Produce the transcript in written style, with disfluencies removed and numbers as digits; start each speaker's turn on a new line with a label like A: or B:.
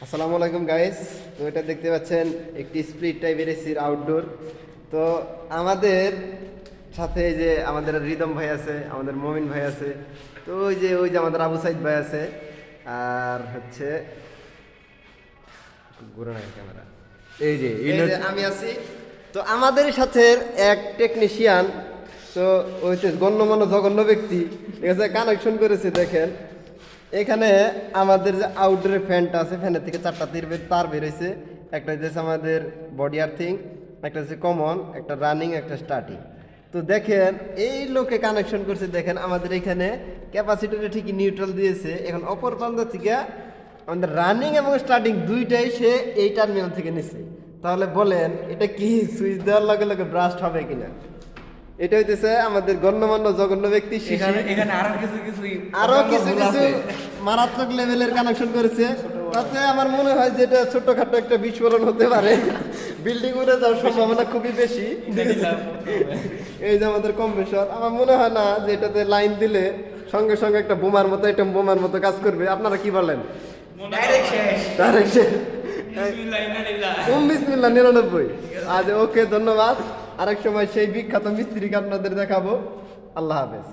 A: আসসালামু আলাইকুম গাইস। তো এটা দেখতে পাচ্ছেন একটি স্প্লিট টাইপের এসির আউটডোর। তো আমাদের সাথে এই যে আমাদের রিদম ভাই আছে, আমাদের মমিন ভাই আছে, তো ওই যে আমাদের আবু সাইদ ভাই আছে, আর হচ্ছে ঘুরে না ক্যামেরা,
B: এই যে
A: এই যে আমি আছি। তো আমাদের সাথে এক টেকনিশিয়ান, তো ওই যে গণ্যমান্য জঘন্য ব্যক্তি, ঠিক আছে, কানেকশন করেছে। দেখেন এখানে আমাদের যে আউটডোরের ফ্যানটা আছে, ফ্যানের থেকে 4টা তার বেরোইছে। একটা হচ্ছে আমাদের বডি আর্থিং, একটা হচ্ছে কমন, একটা রানিং, একটা স্টার্টিং। তো দেখেন এই লোকে কানেকশন করছে। দেখেন আমাদের এখানে ক্যাপাসিটরে ঠিকই নিউট্রাল দিয়েছে। এখন অপর প্রান্ত থেকে আমাদের রানিং এবং স্টার্টিং দুইটাই সে এই টার্মিনাল থেকে নিচ্ছে। তাহলে বলেন এটা কি সুইচ দেওয়ার লগে লগে ব্রাস্ট হবে কিনা? এটা হইতেছে আমাদের গণ্যমান্য জঘন্য ব্যক্তি
B: এখানে
A: শিশির।
B: এখানে
A: আরো কিছু কিছু মারাত্মক লেভেলের কানেকশন করেছে। তাতে আমার মনে হয় যে এটা ছোটখাটো একটা বিস্ফোরণ হতে পারে, বিল্ডিং উড়ে যাওয়ার সম্ভাবনা খুবই বেশি। এই যে আমাদের কম্প্রেসর, আমার মনে হয় না যে এটাতে লাইন দিলে সঙ্গে সঙ্গে একটা বোমার মতো, একটা বোমার মতো কাজ করবে। আপনারা কি বলেন? ডাইরেক্ট শেষ। বিসমিল্লাহ 99। আজ ওকে, ধন্যবাদ। আরেক সময় সেই বিখ্যাত মিস্ত্রিকে আপনাদের দেখাবো। আল্লাহ হাফেজ।